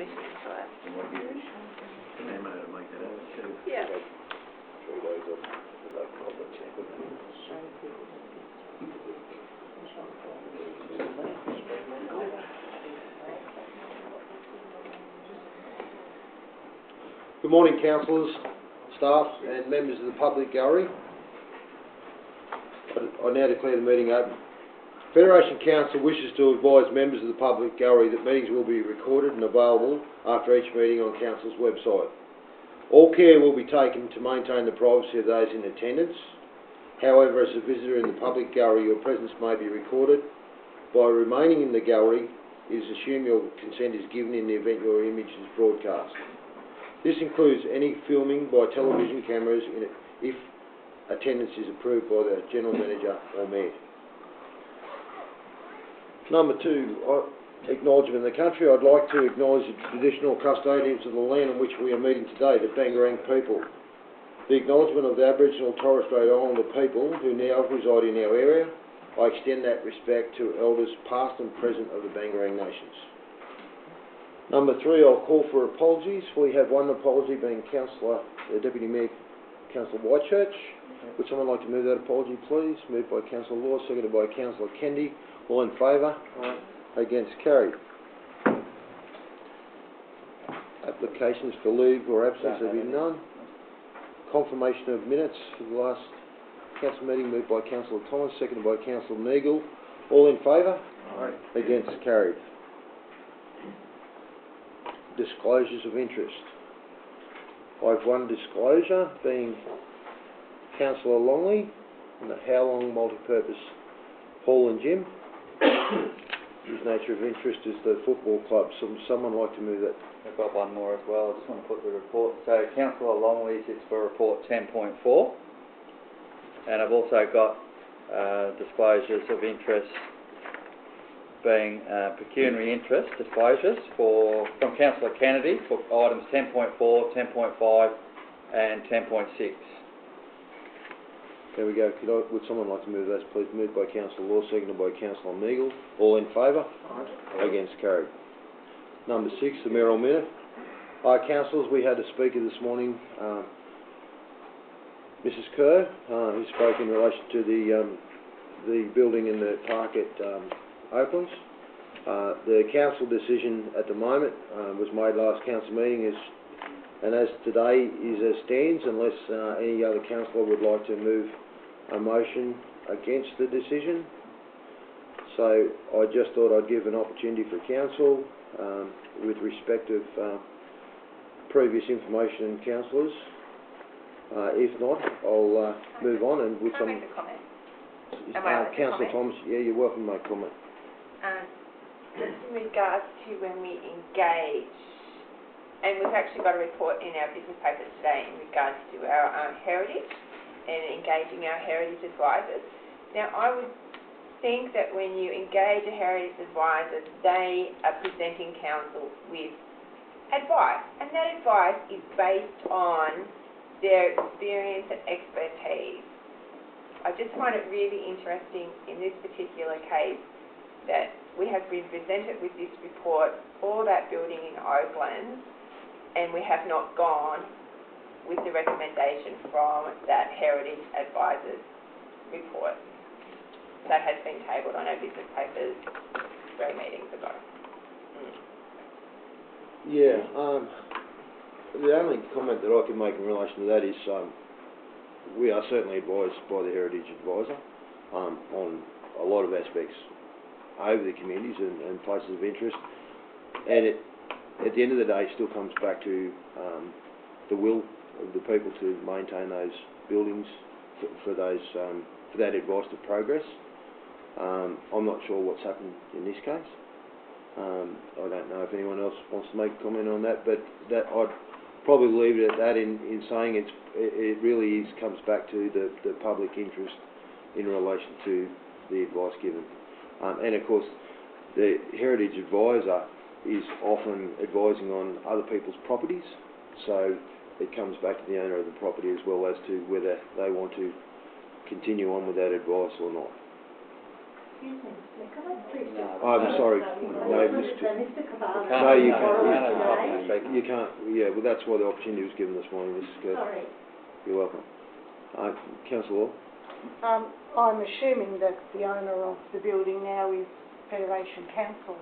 permission for that. It might be a memo to make that out too. Yeah. 3 days of no conflict. Good morning, councillors, staff and members of the public gallery. I now declare the meeting open. Federation Council wishes to advise members of the public gallery that meetings will be recorded and available after each meeting on Council's website. All care will be taken to maintain the privacy of those in attendance. However, as a visitor in the public gallery, your presence may be recorded. By remaining in the gallery, it is assumed your consent is given in the event your image is broadcast. This includes any filming by television cameras if attendance is approved by the General Manager or Mayor. Number 2, acknowledgement of the country. I'd like to acknowledge the traditional custodians of the land on which we are meeting today, the Bangarang people. The acknowledgement of the Aboriginal Torres Strait Islander people who now reside in our area. I extend that respect to elders past and present of the Bangarang nations. Number 3, I'll call for apologies. We have one apology being Deputy Mayor Councillor Whitechurch. Would someone like to move that apology, please? Moved by Councillor Law, seconded by Councillor Kendi. All in favour? Aye. Against? Carried. Applications for leave or absence, there be none. Confirmation of minutes for the last council meeting, moved by Councillor Thomas, seconded by Councillor Neagle. All in favour? Aye. Against? Carried. Disclosures of interest. I've one disclosure, being Councillor Longley, and the Howlong multi-purpose hall and gym. His nature of interest is the football club. Someone like to move that? I've got one more as well. I just want to put the report. So Councillor Longley's is for report 10.4, and I've also got disclosures of interest, being pecuniary interest disclosures from Councillor Kennedy for items 10.4, 10.5 and 10.6. There we go. Would someone like to move those, please? Moved by Councillor Law, seconded by Councillor Neagle. All in favour? Aye. Against? Carried. Number 6, the mayoral minute. Councillors, we had a speaker this morning, Mrs Kerr, who spoke in relation to the building in the park at Oaklands. The council decision at the moment was made last council meeting, and as today is as stands, unless any other councillor would like to move a motion against the decision. So I just thought I'd give an opportunity for council with respect of previous information and councillors. If not, I'll move on and with some... Can I make a comment? Councillor Thomas, yeah, you're welcome to make a comment. Just in regards to when we engage, and we've actually got a report in our business paper today in regards to our heritage and engaging our heritage advisors. Now, I would think that when you engage a heritage advisor, they are presenting council with advice, and that advice is based on their experience and expertise. I just find it really interesting in this particular case that we have been presented with this report for that building in Oaklands, and we have not gone with the recommendation from that Heritage Advisors report. That has been tabled on our business papers 3 meetings ago. Yeah, the only comment that I can make in relation to that is we are certainly advised by the Heritage Advisor on a lot of aspects over the communities and places of interest, and at the end of the day, it still comes back to the will of the people to maintain those buildings for that advice to progress. I'm not sure what's happened in this case. I don't know if anyone else wants to make a comment on that, but that I'd probably leave it at that in saying it really comes back to the public interest in relation to the advice given. And of course, the Heritage Advisor is often advising on other people's properties, so it comes back to the owner of the property as well as to whether they want to continue on with that advice or not. Excuse me, Mr. Can I please No, just... I'm sorry, no, Mr. Cavada. No, you can't. Today. you can't, yeah, well, that's why the opportunity was given this morning, Mrs. Kirk. Sorry. You're welcome. Councillor Law? I'm assuming that the owner of the building now is Federation Council.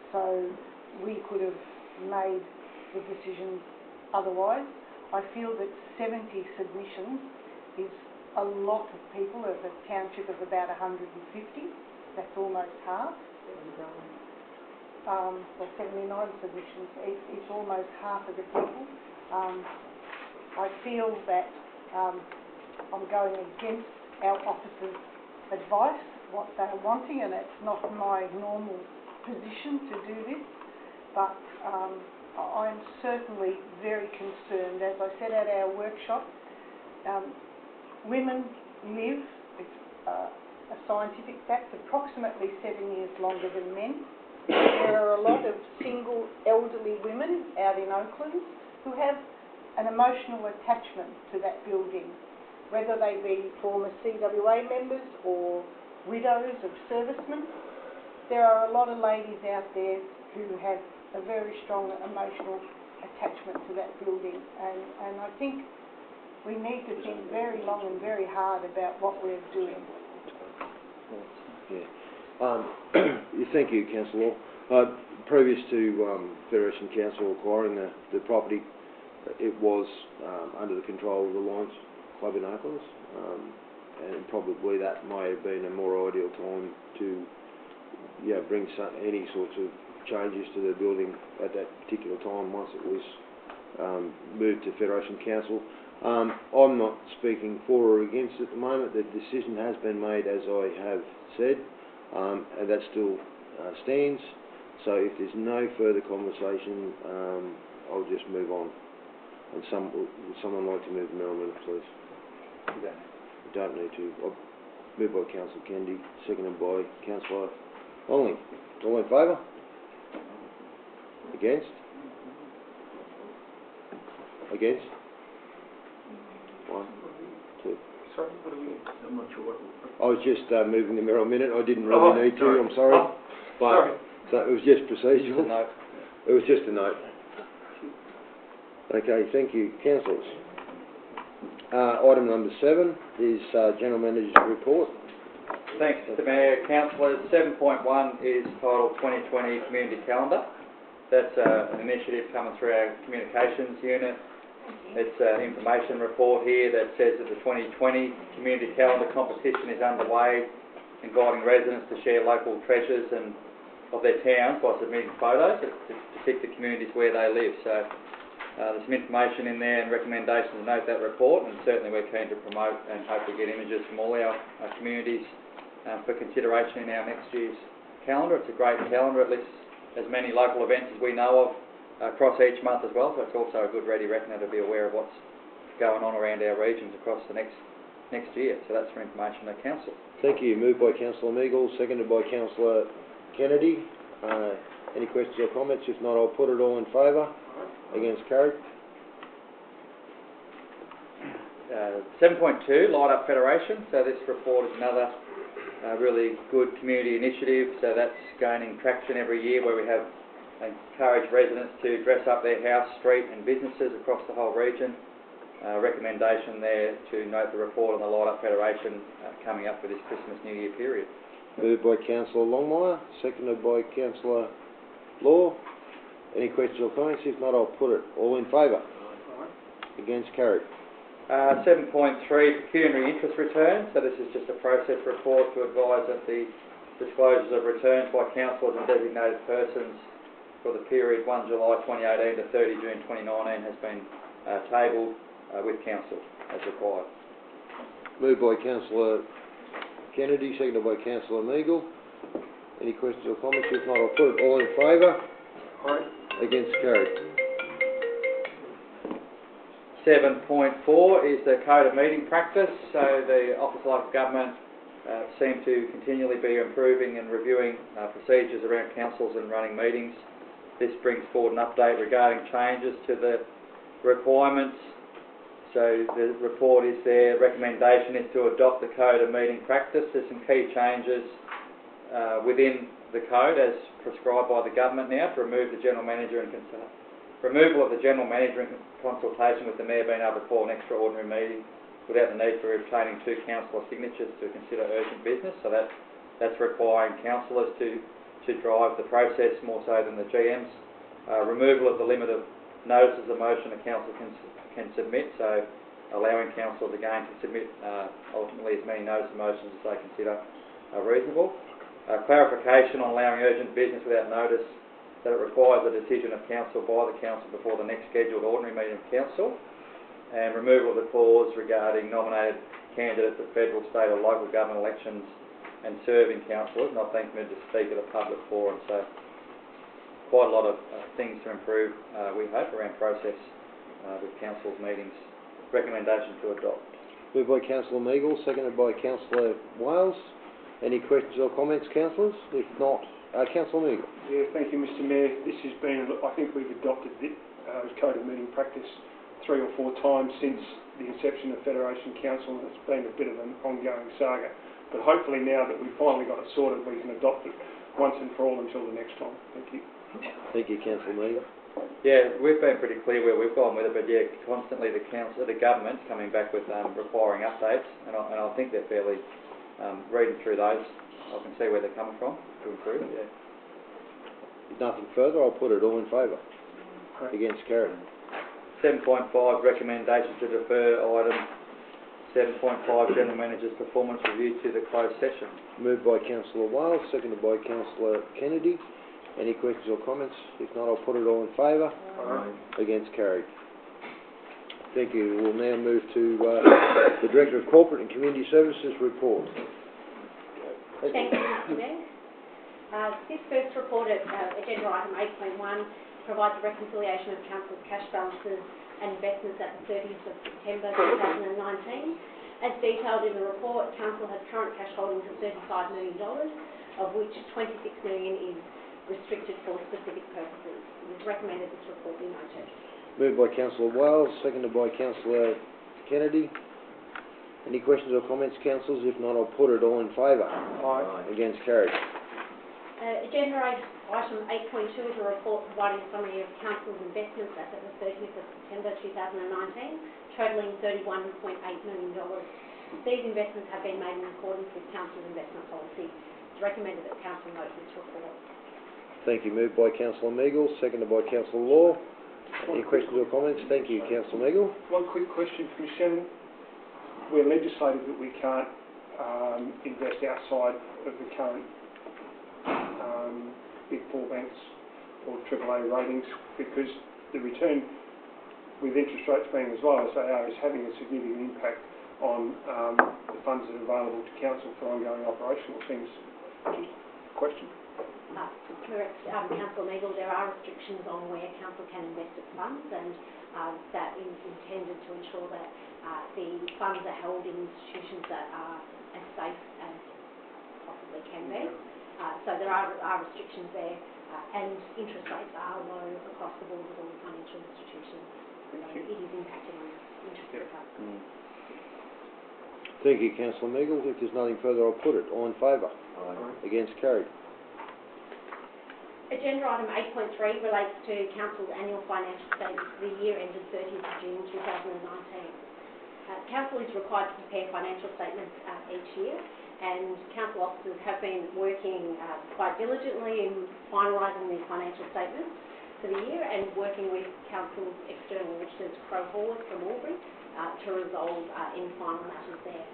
So we could have made the decisions otherwise. I feel that 70 submissions is a lot of people of a township of about 150. That's almost half. Well, 79 submissions. It's almost half of the people. I feel that I'm going against our officers' advice, what they're wanting, and it's not my normal position to do this, but I'm certainly very concerned. As I said at our workshop, women live, it's a scientific fact, approximately 7 years longer than men. There are a lot of single elderly women out in Oakland who have an emotional attachment to that building, whether they be former CWA members or widows of servicemen. There are a lot of ladies out there who have a very strong emotional attachment to that building, and I think we need to think very long and very hard about what we're doing. Yeah. Thank you, Councillor Law. Previous to Federation Council acquiring the property, it was under the control of the Lions Club in Oakland, and probably that may have been a more ideal time to bring any sorts of changes to the building at that particular time once it was moved to Federation Council. I'm not speaking for or against at the moment. The decision has been made, as I have said, and that still stands. So if there's no further conversation, I'll just move on. And would someone like to move the Merrill minute, please? You don't need to. I'll move by Councillor Kennedy, seconded by Councillor Longley. All in favour? Against? Against? 1, 2. Sorry, what are we, I'm not sure what. I was just moving the Merrill minute. I didn't really need to. Sorry. I'm sorry. But Sorry. so it was just procedural. No. It was just a note. Okay, thank you, councillors. Item number 7 is General Manager's report. Thanks, Mr. Mayor. Councillors, 7.1 is titled 2020 Community Calendar. That's an initiative coming through our communications unit. It's an information report here that says that the 2020 Community Calendar competition is underway, inviting residents to share local treasures and of their towns by submitting photos to depict the communities where they live. So there's some information in there and recommendations to note that report, and certainly we're keen to promote and hope to get images from all our communities for consideration in our next year's calendar. It's a great calendar. It lists as many local events as we know of across each month as well, so it's also a good ready reckoner to be aware of what's going on around our regions across the next year. So that's for information to Council. Thank you. Moved by Councillor Meagle, seconded by Councillor Kennedy. Any questions or comments? If not, I'll put it all in favour. Against, carried. 7.2, Light Up Federation. So this report is another really good community initiative. So that's gaining traction every year, where we have encouraged residents to dress up their house, street and businesses across the whole region. Recommendation there to note the report on the Light Up Federation coming up for this Christmas New Year period. Moved by Councillor Longmire, seconded by Councillor Law. Any questions or comments? If not, I'll put it all in favour. Against, carried. 7.3, pecuniary interest returns. So this is just a process report to advise that the disclosures of returns by councillors and designated persons for the period 1 July 2018 to 30 June 2019 has been tabled with council as required. Moved by Councillor Kennedy, seconded by Councillor Meagle. Any questions or comments? If not, I'll put it all in favour. Against, carried. 7.4 is the Code of Meeting Practice. So the Office of Local Government seem to continually be improving and reviewing procedures around councils and running meetings. This brings forward an update regarding changes to the requirements So the report is there. Recommendation is to adopt the code of meeting practice. There's some key changes within the code as prescribed by the government now to remove the general manager and removal of the general manager in consultation with the mayor being able to call an extraordinary meeting without the need for obtaining 2 councillor signatures to consider urgent business. So that's requiring councillors to drive the process more so than the GMs. Removal of the limit of notices of motion a council can submit, so allowing councillors again to submit ultimately as many notice of motions as they consider reasonable. Clarification on allowing urgent business without notice, that it requires a decision of council by the council before the next scheduled ordinary meeting of council, and removal of the clause regarding nominated candidates at federal, state or local government elections and serving councillors not being permitted to speak at a public forum. So quite a lot of things to improve, we hope, around process with council's meetings. Recommendation to adopt. Moved by Councillor Meagle, seconded by Councillor Wales. Any questions or comments, councillors? If not, Councillor Meagle. Yeah, thank you, Mr Mayor. This has been, I think we've adopted the code of meeting practice 3 or 4 times since the inception of Federation Council, and it's been a bit of an ongoing saga. But hopefully now that we've finally got it sorted, we can adopt it once and for all until the next time. Thank you. Thank you, Councillor Meagle. Yeah, we've been pretty clear where we've gone with it, but yeah, constantly the government's coming back with requiring updates, and I think they're fairly, reading through those, I can see where they're coming from to improve it, yeah. If nothing further, I'll put it all in favour. Against carried. 7.5, recommendation to defer item 7.5, General Manager's Performance Review to the closed session. Moved by Councillor Wales, seconded by Councillor Kennedy. Any questions or comments? If not, I'll put it all in favour. Against carried. Thank you. We'll now move to the Director of Corporate and Community Services report. Thank you, Mr Mayor. This first report at agenda item 8.1 provides a reconciliation of council's cash balances and investments at the 30th of September 2019. As detailed in the report, council has current cash holdings of $35 million, of which $26 million is restricted for specific purposes. It is recommended this report be noted. Moved by Councillor Wales, seconded by Councillor Kennedy. Any questions or comments, councillors? If not, I'll put it all in favour. Against carried. Agenda item 8.2 is a report providing a summary of council's investments as of the 30th of September 2019, totalling $31.8 million. These investments have been made in accordance with council's investment policy. It's recommended that council note this report. Thank you. Moved by Councillor Meagle, seconded by Councillor Law. Any questions or comments? Thank you, Councillor Meagle. One quick question from Shannon. We're legislated that we can't invest outside of the current Big Four banks or AAA ratings, because the return, with interest rates being as low as they are, is having a significant impact on the funds that are available to council for ongoing operational things. Just a question. Correct, Councillor Meagle, there are restrictions on where council can invest its funds, and that is intended to ensure that the funds are held in institutions that are as safe as possibly can be. So there are restrictions there, and interest rates are low across the board with all the financial institutions. So it is impacting on interest income. Thank you, Councillor Meagle. If there's nothing further, I'll put it all in favour. Against carried. Agenda item 8.3 relates to council's annual financial statements for the year ended 30th of June 2019. Council is required to prepare financial statements each year, and council officers have been working quite diligently in finalising these financial statements for the year and working with council's external auditors, Crowe Horwood from Albury, to resolve any final matters there.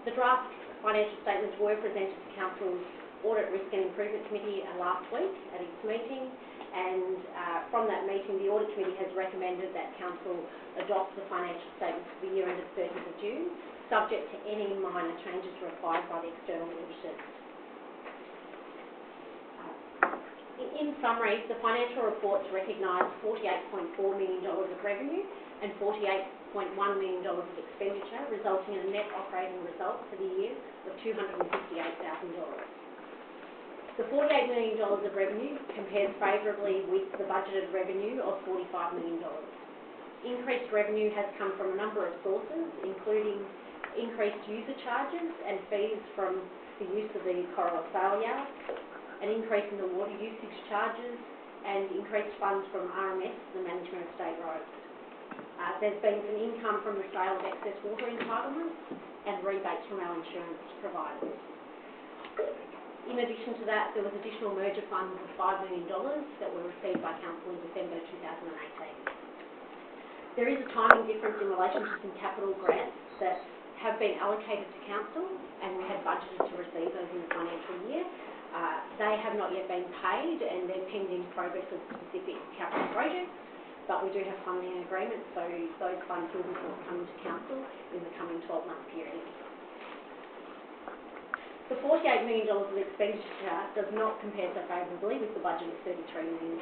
The draft financial statements were presented to council's Audit, Risk and Improvement Committee last week at its meeting, and from that meeting the Audit Committee has recommended that council adopt the financial statements for the year ended 30th of June, subject to any minor changes required by the external auditors. In summary, the financial reports recognise $48.4 million of revenue and $48.1 million of expenditure, resulting in a net operating result for the year of $258,000. The $48 million of revenue compares favourably with the budgeted revenue of $45 million. increased revenue has come from a number of sources, including increased user charges and fees from the use of the Corowa Sale Yard, an increase in the water usage charges, and increased funds from RMS, the management of state roads. There's been some income from the sale of excess water entitlements and rebates from our insurance providers. In addition to that, there was additional merger funds of $5 million that were received by Council in December 2018. There is a timing difference in relation to some capital grants that have been allocated to Council, and we had budgeted to receive those in the financial year. They have not yet been paid, and they're pending progress of specific capital projects, but we do have funding agreements, so those funds will be forthcoming to Council in the coming 12-month period. The $48 million of expenditure does not compare so favourably with the budget of $33 million,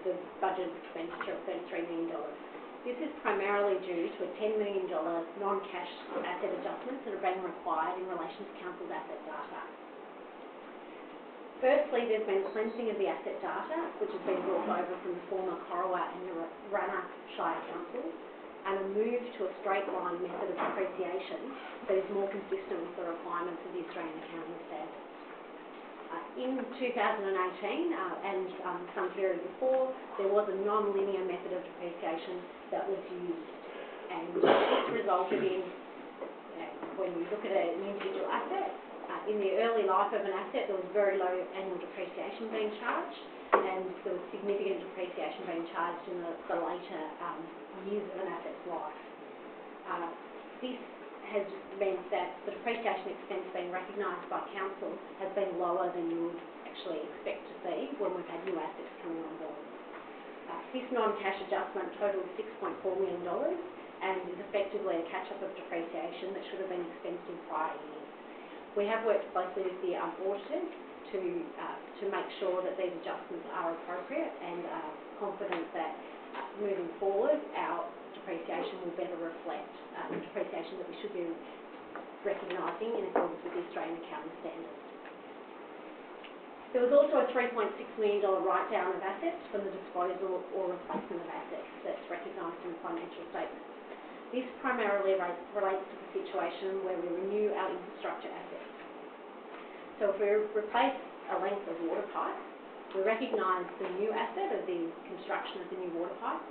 the budget expenditure of $33 million. This is primarily due to a $10 million non-cash asset adjustments that are being required in relation to Council's asset data. Firstly, there's been cleansing of the asset data, which has been brought over from the former Corowa and Urannah Shire Councils, and a move to a straight line method of depreciation that is more consistent with the requirements of the Australian Accounting Standards. In 2018 and some period before, there was a non-linear method of depreciation that was used, and this resulted in, when you look at an individual asset, in the early life of an asset, there was very low annual depreciation being charged, and there was significant depreciation being charged in the later years of an asset's life. This has meant that the depreciation expense being recognised by Council has been lower than you would actually expect to see when we've had new assets coming on board. This non-cash adjustment totals $6.4 million and is effectively a catch-up of depreciation that should have been expensed in prior years. We have worked closely with the auditors to make sure that these adjustments are appropriate, and are confident that moving forward our depreciation will better reflect the depreciation that we should be recognising in accordance with the Australian Accounting Standards. There was also a $3.6 million write-down of assets from the disposal or replacement of assets that's recognised in the financial statements. This primarily relates to the situation where we renew our infrastructure assets. So if we replace a length of water pipe, we recognise the new asset of the construction of the new water pipe.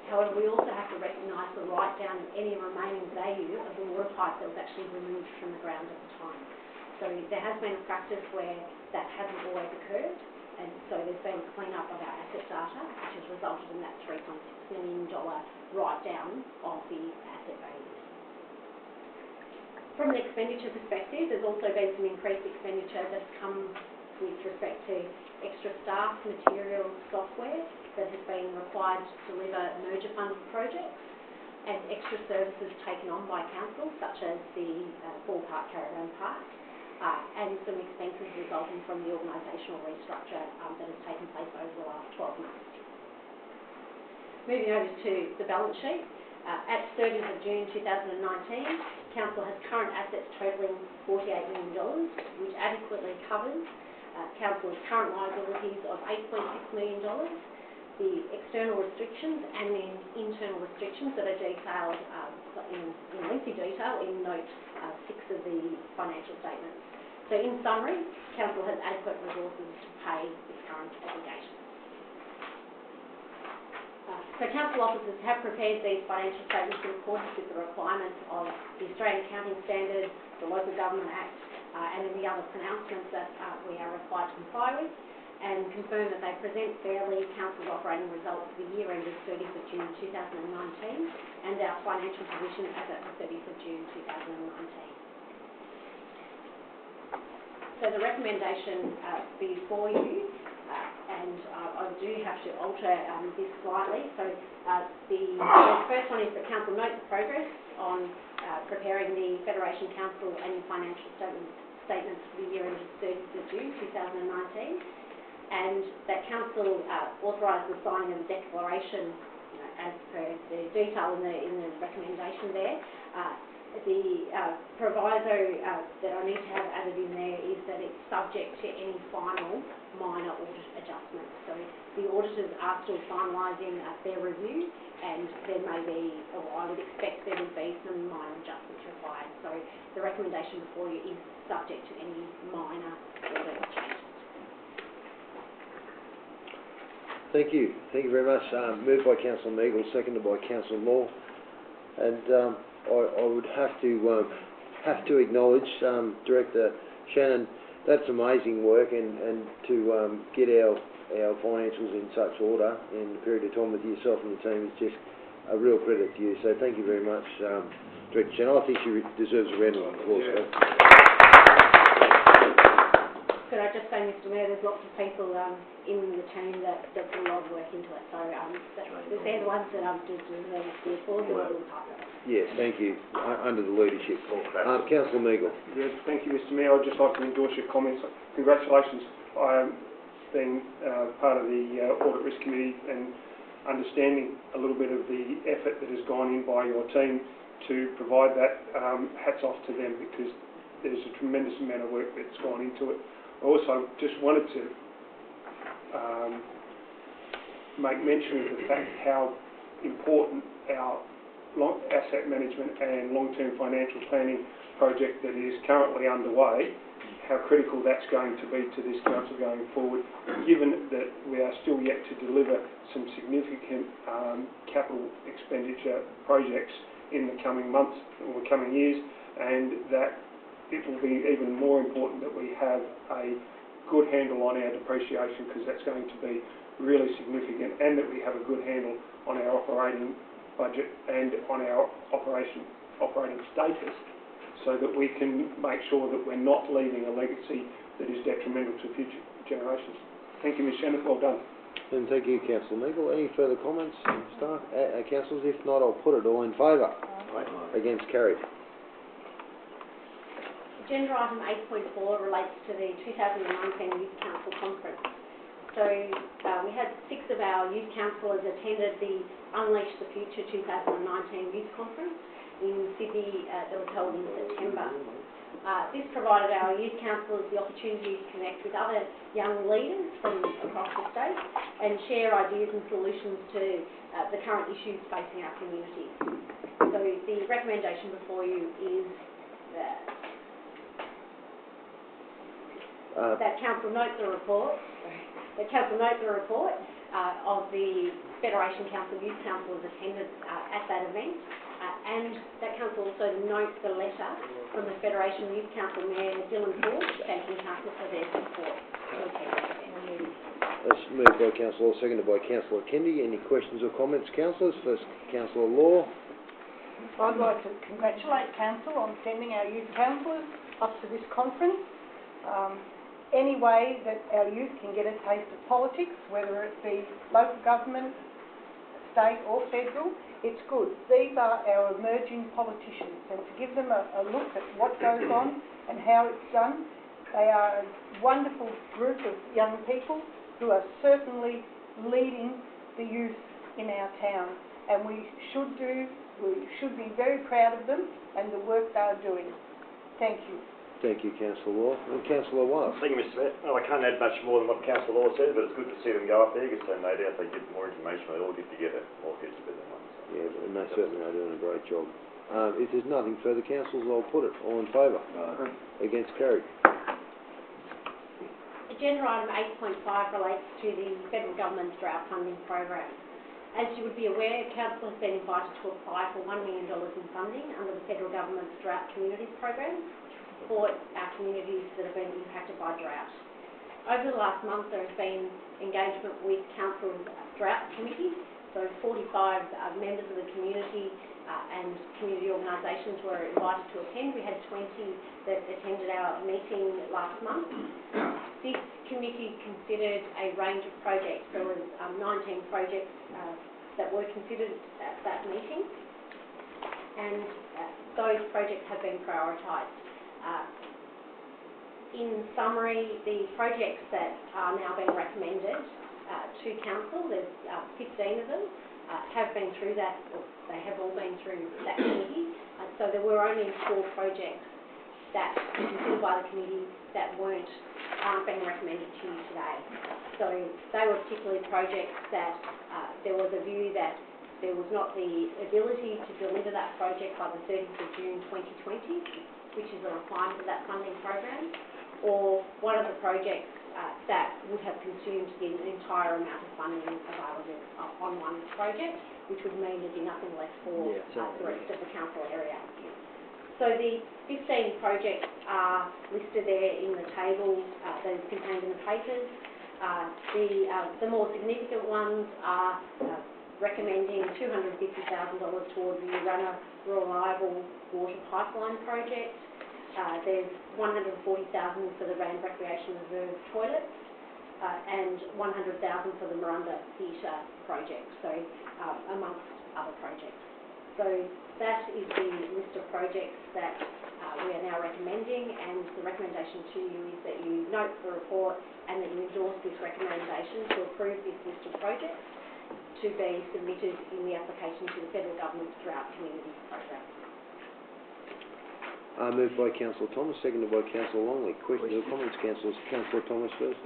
However, we also have to recognise the write-down of any remaining value of the water pipe that was actually removed from the ground at the time. So there has been a practice where that hasn't always occurred, and so there's been a clean-up of our asset data, which has resulted in that $3.6 million write-down of the asset values. From an expenditure perspective, there's also been some increased expenditure that's come with respect to extra staff, materials, software that has been required to deliver merger funded projects, and extra services taken on by Council, such as the ballpark caravan park, and some expenses resulting from the organisational restructure that has taken place over the last 12 months. Moving over to the balance sheet, at 30th of June 2019, Council has current assets totalling $48 million, which adequately covers Council's current liabilities of $8.6 million, the external restrictions and then internal restrictions that are detailed in lengthy detail in note 6 of the financial statements. So in summary, Council has adequate resources to pay its current obligations. So Council officers have prepared these financial statements in accordance with the requirements of the Australian Accounting Standards, the Local Government Act, and any other pronouncements that we are required to comply with, and confirm that they present fairly Council's operating results for the year ended 30th of June 2019 and our financial position as at the 30th of June 2019. So the recommendation before you, and I do have to alter this slightly. So the first one is that Council note the progress on preparing the Federation Council annual financial statements for the year ended 30th of June 2019, and that Council authorise the signing of the declaration, as per the detail in the recommendation there. The proviso that I need to have added in there is that it's subject to any final minor audit adjustments. So the auditors are still finalising their review, and there may be, or I would expect there would be some minor adjustments required. So the recommendation before you is subject to any minor audit changes. Thank you. Thank you very much. Moved by Councillor Meagle, seconded by Councillor Law. And I would have to acknowledge Director Shannon. That's amazing work, and to get our financials in such order in a period of time with yourself and the team is just a real credit to you. So thank you very much, Director Shannon. I think she deserves a round of applause. Could I just say, Mr Mayor, there's lots of people in the team that put a lot of work into it, so they're the ones that deserve the applause and I will pass it. Yes, thank you. Under the leadership. Councillor Meagle. Yes, thank you, Mr Mayor. I'd just like to endorse your comments. Congratulations. I am being part of the Audit Risk Committee and understanding a little bit of the effort that has gone in by your team to provide that. Hats off to them, because there's a tremendous amount of work that's gone into it. I also just wanted to make mention of the fact how important our asset management and long-term financial planning project that is currently underway, how critical that's going to be to this council going forward, given that we are still yet to deliver some significant capital expenditure projects in the coming months or the coming years, and that it will be even more important that we have a good handle on our depreciation, because that's going to be really significant, and that we have a good handle on our operating budget and on our operating status, so that we can make sure that we're not leaving a legacy that is detrimental to future generations. Thank you, Ms Shannon. Well done. And thank you, Councillor Meagle. Any further comments, staff? Councillors, if not, I'll put it all in favour. Against, carried. Agenda item 8.4 relates to the 2019 Youth Council Conference. So we had 6 of our youth councillors attended the Unleash the Future 2019 Youth Conference in Sydney that was held in September. This provided our youth councillors the opportunity to connect with other young leaders from across the state and share ideas and solutions to the current issues facing our community. So the recommendation before you is that Council note the report. Of the Federation Council Youth Councillors attended at that event, and that Council also note the letter from the Federation Youth Council Mayor Dylan Ford thanking Council for their support. That's moved by Councillor Law, seconded by Councillor Kennedy. Any questions or comments, councillors? First, Councillor Law. I'd like to congratulate Council on sending our youth councillors up to this conference. Any way that our youth can get a taste of politics, whether it be local government, state or federal, it's good. These are our emerging politicians, and to give them a look at what goes on and how it's done, they are a wonderful group of young people who are certainly leading the youth in our town, and we should be very proud of them and the work they are doing. Thank you. Thank you, Councillor Law. And Councillor Wallace. Thank you, Mr Mayor. No, I can't add much more than what Councillor Law said, but it's good to see them go up there, because no doubt they get more information. They all get together, more heads better than one. So. Yeah, and they certainly are doing a great job. If there's nothing further, councillors, I'll put it. All in favour? Against, carried. Agenda item 8.5 relates to the Federal Government's drought funding program. As you would be aware, Council has been invited to apply for $1 million in funding under the Federal Government's Drought Communities program to support our communities that have been impacted by drought. Over the last month, there has been engagement with Council's drought committee, so 45 members of the community and community organisations were invited to attend. We had 20 that attended our meeting last month. This committee considered a range of projects. There was 19 projects that were considered at that meeting, and those projects have been prioritised. In summary, the projects that are now being recommended to Council, there's 15 of them, have been through that, or they have all been through that committee. So there were only 4 projects that were considered by the committee that aren't being recommended to you today. So they were particularly projects that there was a view that there was not the ability to deliver that project by the 30th of June 2020, which is a requirement of that funding program, or one of the projects that would have consumed the entire amount of funding available on one project, which would mean there'd be nothing left for the rest of the council area. So the 15 projects are listed there in the table that is contained in the papers. The more significant ones are recommending $250,000 towards the Urannah Reliable Water Pipeline project. There's $140,000 for the Rand Recreation Reserve toilets and $100,000 for the Miranda Theatre project, so amongst other projects. So that is the list of projects that we are now recommending, and the recommendation to you is that you note the report and that you endorse this recommendation to approve this list of projects to be submitted in the application to the Federal Government's Drought Communities Program. Moved by Councillor Thomas, seconded by Councillor Longley. Questions or comments, councillors? Councillor Thomas first.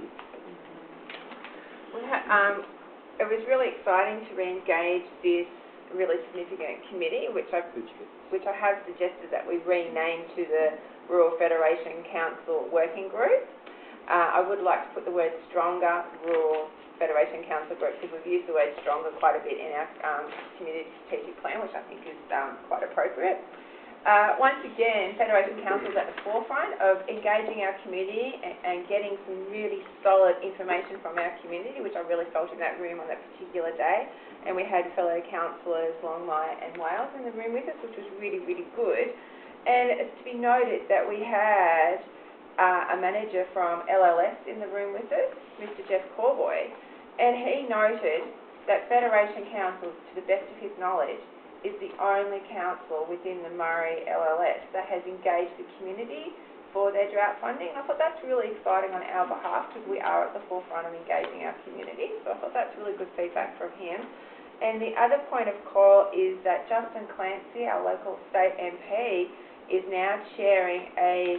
It was really exciting to re-engage this really significant committee, which I have suggested that we rename to the Rural Federation Council Working Group. I would like to put the word stronger Rural Federation Council Group, because we've used the word stronger quite a bit in our community strategic plan, which I think is quite appropriate. Once again, Federation Council is at the forefront of engaging our community and getting some really solid information from our community, which I really felt in that room on that particular day. And we had fellow councillors Longmire and Wales in the room with us, which was really, really good. And it's to be noted that we had a manager from LLS in the room with us, Mr. Jeff Corboy, and he noted that Federation Council, to the best of his knowledge, is the only council within the Murray LLS that has engaged the community for their drought funding. I thought that's really exciting on our behalf, because we are at the forefront of engaging our community. So I thought that's really good feedback from him. And the other point of call is that Justin Clancy, our local state MP, is now chairing a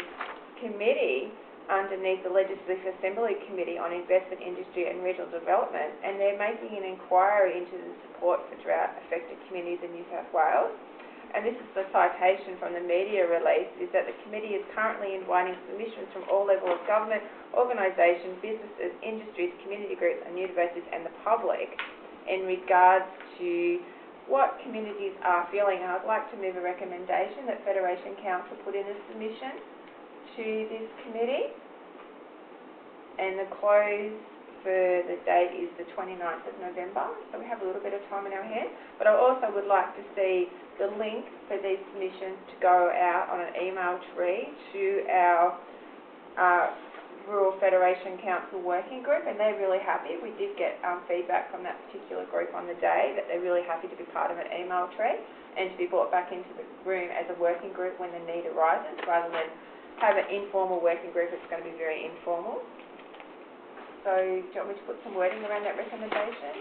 committee underneath the Legislative Assembly Committee on Investment, Industry and Regional Development, and they're making an inquiry into the support for drought-affected communities in New South Wales. And this is the citation from the media release, is that the committee is currently inviting submissions from all levels of government, organisations, businesses, industries, community groups and universities and the public in regards to what communities are feeling. And I'd like to move a recommendation that Federation Council put in a submission to this committee, and the close for the date is the 29th of November, so we have a little bit of time in our hands. But I also would like to see the link for these submissions to go out on an email tree to our Rural Federation Council Working Group, and they're really happy. We did get feedback from that particular group on the day that they're really happy to be part of an email tree and to be brought back into the room as a working group when the need arises, rather than have an informal working group. It's going to be very informal. So do you want me to put some wording around that recommendation?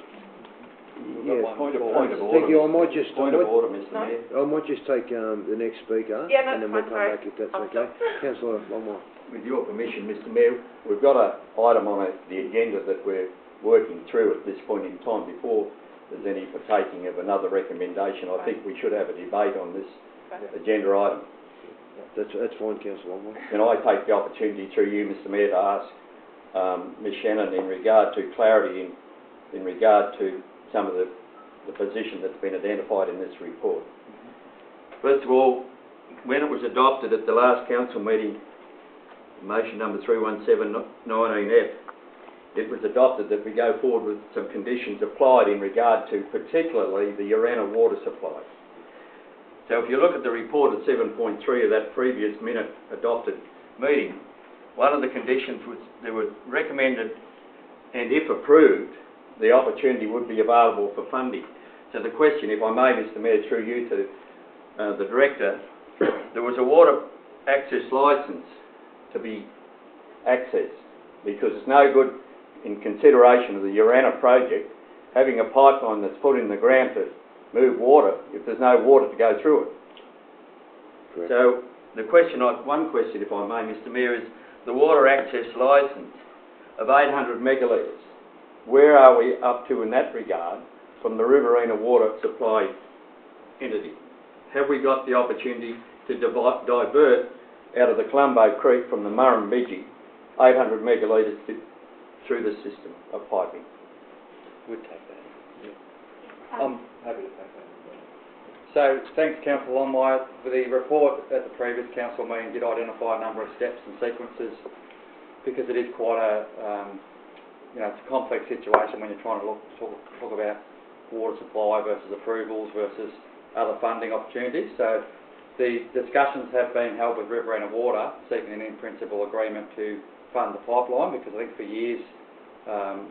Yeah, Point of order. thank you. I might just Point of order, Mr. Mayor. I might just take the next speaker, Yeah, no, and then we'll fine, come sorry. back if that's I'll okay. stop. Councillor Longmire. With your permission, Mr Mayor, we've got an item on the agenda that we're working through at this point in time. Before there's any partaking of another recommendation, I think we should have a debate on this agenda item. That's fine, Councillor Longmire. Can I take the opportunity through you, Mr Mayor, to ask Ms Shannon in regard to clarity in regard to some of the position that's been identified in this report. First of all, when it was adopted at the last council meeting, motion number 317-19F, it was adopted that we go forward with some conditions applied in regard to particularly the Urannah water supply. So if you look at the report at 7.3 of that previous minute adopted meeting, one of the conditions was there was recommended, and if approved, the opportunity would be available for funding. So the question, if I may, Mr Mayor, through you to the Director, there was a water access licence to be accessed, because it's no good, in consideration of the Urannah project, having a pipeline that's put in the ground to move water if there's no water to go through it. Correct. So One question, if I may, Mr Mayor, is the water access licence of 800 megalitres. Where are we up to in that regard from the Riverina Water Supply entity? Have we got the opportunity to divert out of the Colombo Creek from the Murrumbidgee 800 megalitres through the system of piping? We'd take that. I'm happy to take that. So, thanks Councillor Longmire. The report at the previous council meeting did identify a number of steps and sequences, because it is quite a, it's a complex situation when you're trying to talk about water supply versus approvals versus other funding opportunities. So, the discussions have been held with Riverina Water, seeking an in-principle agreement to fund the pipeline, because I think for years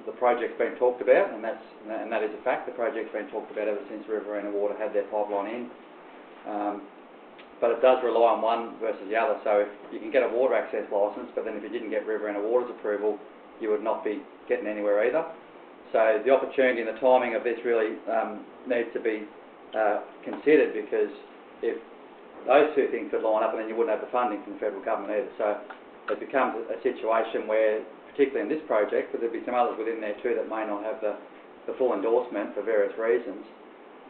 the project's been talked about, and that is a fact. The project's been talked about ever since Riverina Water had their pipeline in. But it does rely on one versus the other. So if you can get a water access licence, but then if you didn't get Riverina Water's approval, you would not be getting anywhere either. So the opportunity and the timing of this really needs to be considered, because if those two things could line up, and then you wouldn't have the funding from the federal government either. So it becomes a situation where, particularly in this project, but there'll be some others within there too that may not have the full endorsement for various reasons.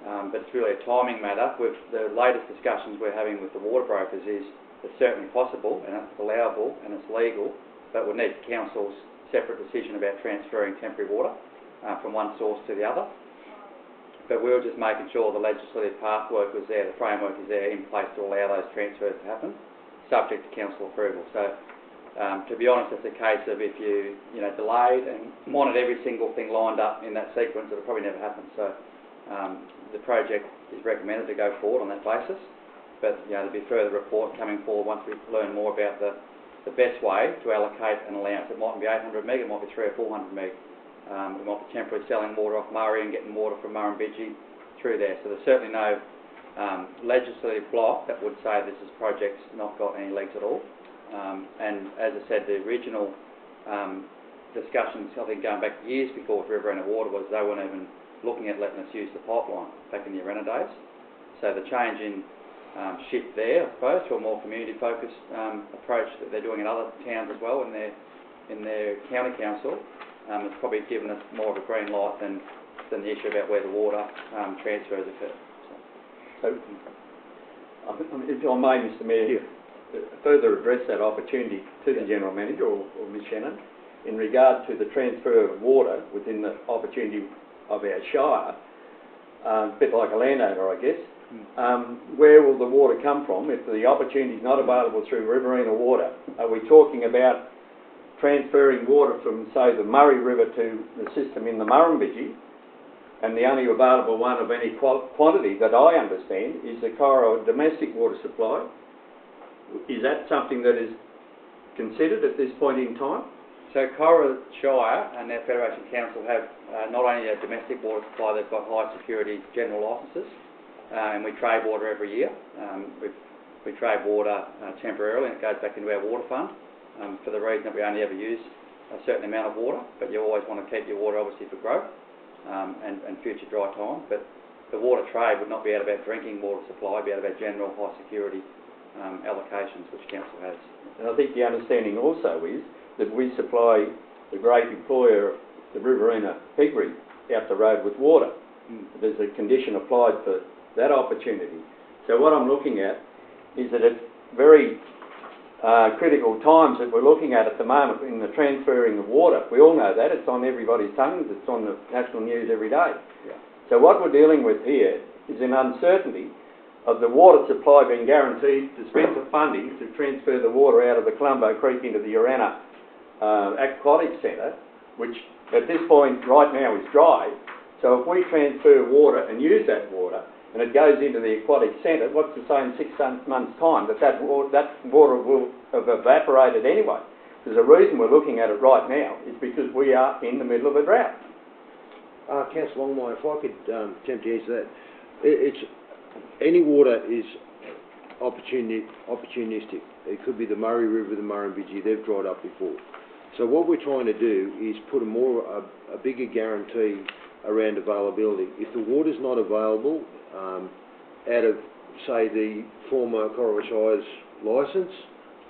But it's really a timing matter. With the latest discussions we're having with the water brokers, is it's certainly possible and it's allowable and it's legal, but we need council's separate decision about transferring temporary water from one source to the other. But we were just making sure the legislative pathwork was there, the framework is there in place to allow those transfers to happen, subject to council approval. So, to be honest, it's a case of if you delayed and wanted every single thing lined up in that sequence, it'll probably never happen. So, the project is recommended to go forward on that basis. But there'll be further report coming forward once we learn more about the best way to allocate an allowance. It mightn't be 800 meg, it might be 300 or 400 meg. We might be temporarily selling water off Murray and getting water from Murrumbidgee through there. So there's certainly no legislative block that would say this project's not got any legs at all. And as I said, the original discussions, I think going back years before with Riverina Water, was they weren't even looking at letting us use the pipeline back in the Arena days. So the change in shift there, I suppose, to a more community-focused approach that they're doing in other towns as well in their county council, has probably given us more of a green light than the issue about where the water transfers occur. So, if I may, Mr Mayor, further address that opportunity to the General Manager or Ms Shannon in regard to the transfer of water within the opportunity of our shire, a bit like a landowner, I guess. Where will the water come from if the opportunity is not available through Riverina Water? Are we talking about transferring water from, say, the Murray River to the system in the Murrumbidgee, and the only available one of any quantity that I understand is the Corowa domestic water supply? Is that something that is considered at this point in time? So Corowa Shire and their Federation Council have not only a domestic water supply, they've got high security general licences, and we trade water every year. We trade water temporarily, and it goes back into our water fund for the reason that we only ever use a certain amount of water, but you always want to keep your water obviously for growth and future dry time. But the water trade would not be out of our drinking water supply, it'd be out of our general high security allocations which Council has. And I think the understanding also is that we supply the great employer, the Riverina Piggery, out the road with water. There's a condition applied for that opportunity. So what I'm looking at is that it's very critical times that we're looking at the moment in the transferring of water. We all know that, it's on everybody's tongues, it's on the national news every day. Yeah. So what we're dealing with here is an uncertainty of the water supply being guaranteed to spend the funding to transfer the water out of the Colombo Creek into the Urana Aquatic Centre, which at this point right now is dry. So if we transfer water and use that water and it goes into the aquatic centre, what's to say in 6 months' time that water will have evaporated anyway? There's a reason we're looking at it right now, is because we are in the middle of a drought. Councillor Longmire, if I could attempt to answer that. It's any water is opportunistic. It could be the Murray River, the Murrumbidgee, they've dried up before. So what we're trying to do is put a bigger guarantee around availability. If the water's not available, out of, say, the former Corowa Shire's licence,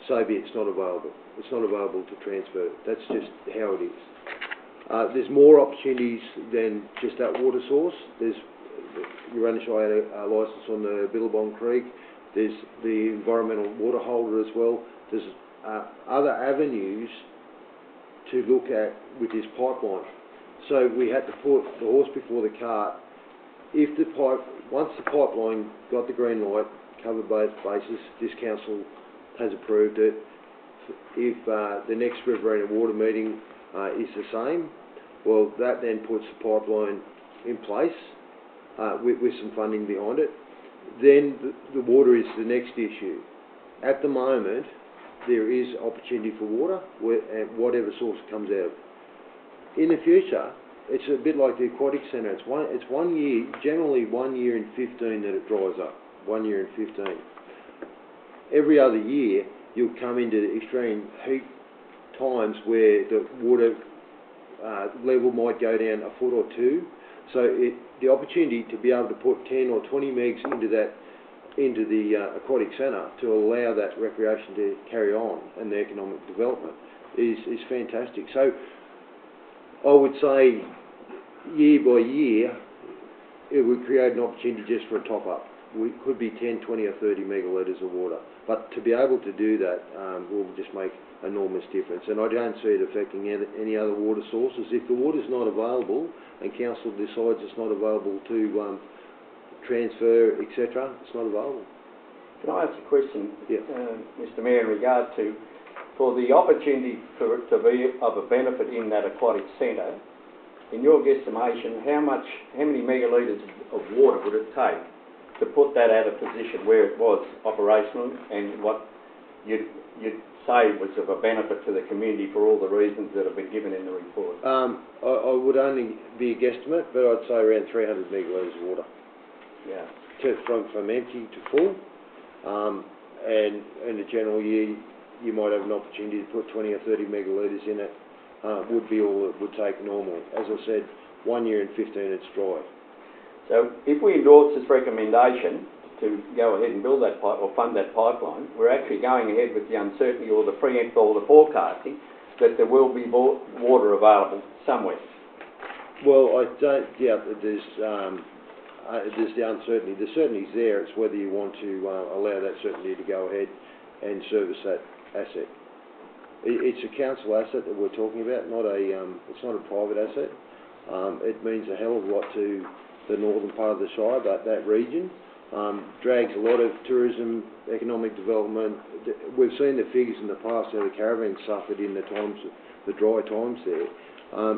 so be it's not available. It's not available to transfer. That's just how it is. There's more opportunities than just that water source. There's Uranishai had a licence on the Billabong Creek. There's the environmental water holder as well. There's other avenues to look at with this pipeline. So we had to put the horse before the cart. Once the pipeline got the green light, covered both bases, this council has approved it. If the next Riverina Water meeting is the same, well, that then puts the pipeline in place with some funding behind it. Then the water is the next issue. At the moment, there is opportunity for water, whatever source it comes out of. In the future, it's a bit like the aquatic centre. It's 1 year, generally 1 year in 15 that it dries up. 1 year in 15. Every other year, you'll come into extreme heat times where the water level might go down a foot or two. So the opportunity to be able to put 10 or 20 megs into the aquatic centre to allow that recreation to carry on and the economic development is fantastic. So I would say year by year it would create an opportunity just for a top up. We could be 10, 20 or 30 megalitres of water, but to be able to do that will just make enormous difference, and I don't see it affecting any other water sources. If the water's not available and council decides it's not available to transfer, etc., it's not available. Can I ask a question, Yeah. Mr Mayor, in regard to, for the opportunity for it to be of a benefit in that aquatic centre, in your guesstimation, how many megalitres of water would it take to put that at a position where it was operational and what you'd say was of a benefit to the community for all the reasons that have been given in the report? I would only be a guesstimate, but I'd say around 300 megalitres of water. Yeah. From empty to full, and in a general year you might have an opportunity to put 20 or 30 megalitres in it. Would be all it would take normally. As I said, 1 year in 15 it's dry. So if we endorse this recommendation to go ahead and build that pipe or fund that pipeline, we're actually going ahead with the uncertainty or the preempt or the forecasting that there will be water available somewhere. Well, I don't doubt that there's the uncertainty. The certainty's there. It's whether you want to allow that certainty to go ahead and service that asset. It's a council asset that we're talking about, it's not a private asset. It means a hell of a lot to the northern part of the Shire, that region. Drags a lot of tourism, economic development. We've seen the figures in the past how the caravan suffered in the dry times there.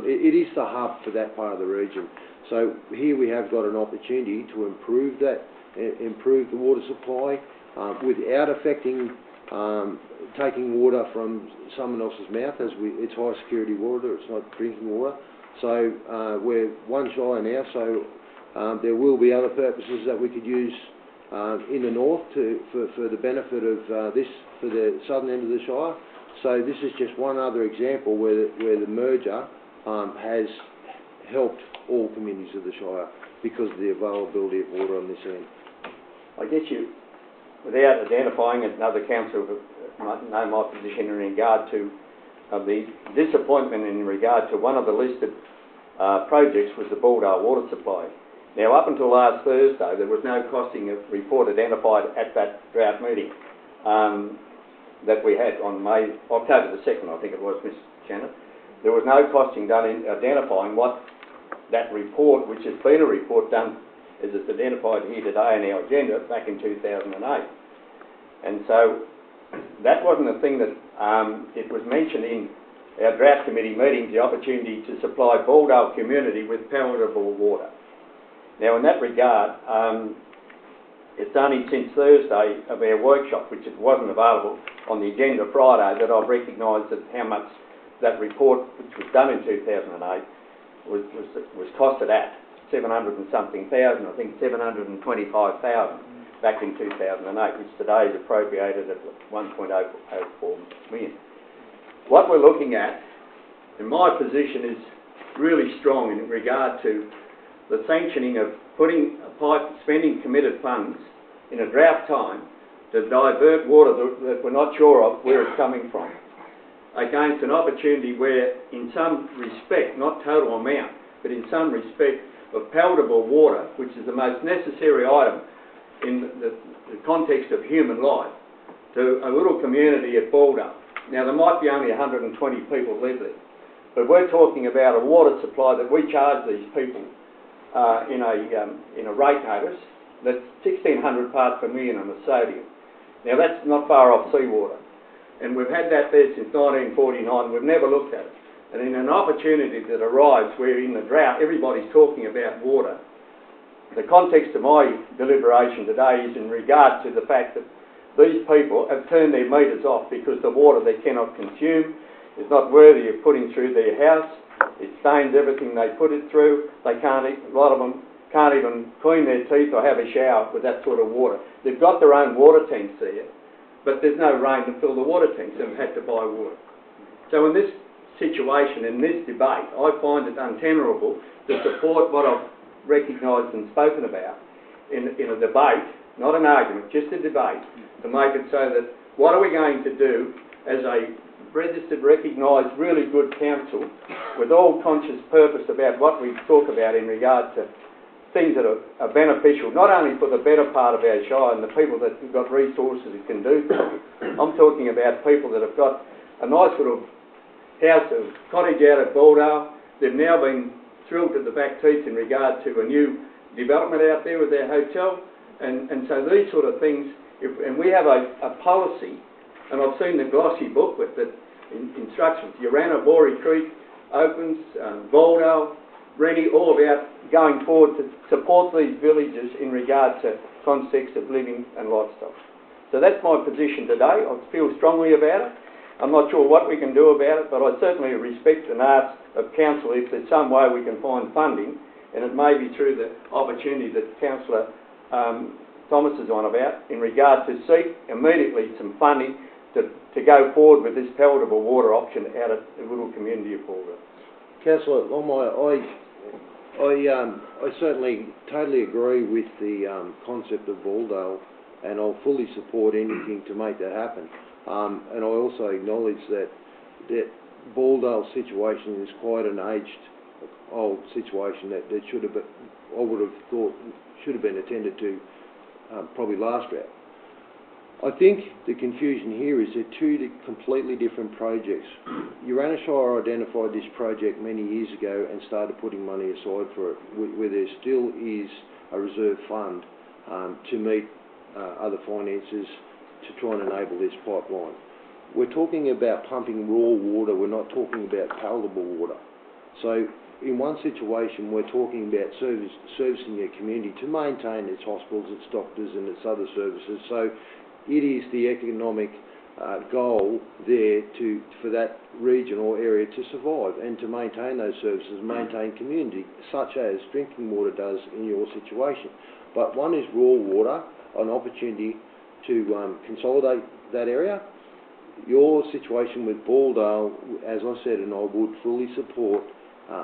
It is the hub for that part of the region. So here we have got an opportunity to improve the water supply without affecting taking water from someone else's mouth. It's high security water, it's not drinking water. So we're one Shire now, so there will be other purposes that we could use in the north for the benefit of this, for the southern end of the Shire. So this is just one other example where the merger has helped all communities of the Shire because of the availability of water on this end. I guess you, without identifying it, another councillor might know my position in regard to the disappointment in regard to one of the listed projects was the Balldale water supply. Now, up until last Thursday, there was no costing report identified at that drought meeting that we had on October the 2nd, I think it was, Ms. Shannon. There was no costing done in identifying what that report, which has been a report done, as it's identified here today in our agenda, back in 2008. And so that wasn't a thing that it was mentioned in our drought committee meetings, the opportunity to supply Balldale community with palatable water. Now, in that regard, it's only since Thursday of our workshop, which it wasn't available on the agenda Friday, that I've recognised that how much that report, which was done in 2008, was costed at 700 and something thousand, I think 725,000 back in 2008, which today is appropriated at 1.004 million. What we're looking at, in my position, is really strong in regard to the sanctioning of putting a pipe, spending committed funds in a drought time to divert water that we're not sure of where it's coming from, against an opportunity where, in some respect, not total amount, but in some respect of palatable water, which is the most necessary item in the context of human life, to a little community at Baldown. Now, there might be only 120 people live there, but we're talking about a water supply that we charge these people in a rate notice that's 1,600 parts per million on the sodium. Now, that's not far off seawater, and we've had that there since 1949. We've never looked at it. And in an opportunity that arrives where in the drought everybody's talking about water, the context of my deliberation today is in regard to the fact that these people have turned their meters off because the water they cannot consume is not worthy of putting through their house. It stains everything they put it through. They can't, a lot of them can't even clean their teeth or have a shower with that sort of water. They've got their own water tanks there, but there's no rain to fill the water tanks and have had to buy water. So in this situation, in this debate, I find it untenable to support what I've recognised and spoken about in a debate, not an argument, just a debate, to make it so that what are we going to do as a registered, recognised, really good council with all conscious purpose about what we talk about in regard to things that are beneficial, not only for the better part of our shire and the people that have got resources that can do things. I'm talking about people that have got a nice little house, a cottage out at Baldown. They've now been thrilled to the back teeth in regard to a new development out there with their hotel, and so these sort of things, and we have a policy, and I've seen the glossy booklet that instructions, Urana, Borey Creek, Opens, Baldown, Rennie, all about going forward to support these villages in regard to context of living and lifestyle. So that's my position today. I feel strongly about it. I'm not sure what we can do about it, but I certainly respect and ask of Council if there's some way we can find funding, and it may be through the opportunity that Councillor Thomas is on about, in regard to seek immediately some funding to go forward with this palatable water option out of the little community of Baldown. Councillor Longmire, I certainly totally agree with the concept of Baldown, and I'll fully support anything to make that happen. And I also acknowledge that Baldown's situation is quite an old situation that should have been, I would have thought, should have been attended to probably last drought. I think the confusion here is they're two completely different projects. Urana Shire identified this project many years ago and started putting money aside for it, where there still is a reserve fund to meet other finances to try and enable this pipeline. We're talking about pumping raw water, we're not talking about palatable water. So in one situation we're talking about servicing a community to maintain its hospitals, its doctors and its other services. So it is the economic goal there for that region or area to survive and to maintain those services, maintain community, such as drinking water does in your situation. But one is raw water, an opportunity to consolidate that area. Your situation with Baldown, as I said, and I would fully support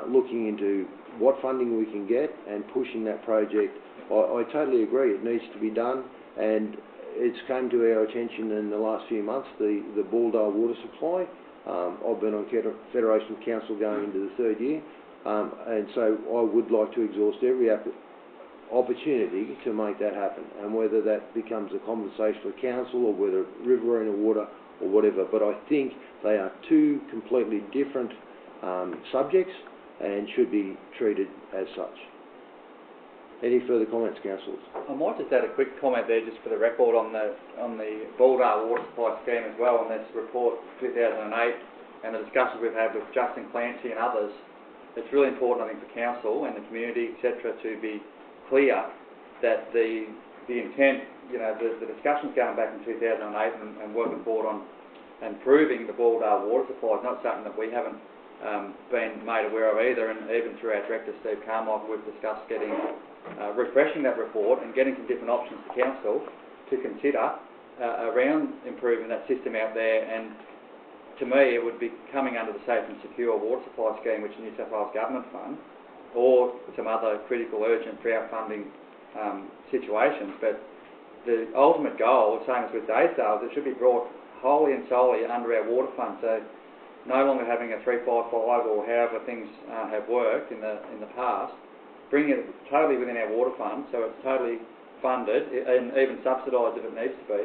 looking into what funding we can get and pushing that project. I totally agree, it needs to be done, and it's come to our attention in the last few months, the Baldown water supply. I've been on Federation Council going into the third year, and so I would like to exhaust every opportunity to make that happen, and whether that becomes a conversation for council or whether Riverina Water or whatever, but I think they are two completely different subjects and should be treated as such. Any further comments, councillors? I might just add a quick comment there, just for the record, on the Baldown water supply scheme as well, on this report 2008 and the discussions we've had with Justin Clancy and others. It's really important, I think, for council and the community, etc., to be clear that the intent, you know, the discussions going back in 2008 and working forward on improving the Baldown water supply is not something that we haven't been made aware of either, and even through our director Steve Carmichael we've discussed getting refreshing that report and getting some different options to council to consider around improving that system out there. And to me it would be coming under the Safe and Secure Water Supply Scheme, which the New South Wales Government fund, or some other critical urgent drought funding situations. But the ultimate goal, same as with day sales, it should be brought wholly and solely under our water fund. So no longer having a 355 or however things have worked in the past, bring it totally within our water fund, so it's totally funded and even subsidised if it needs to be,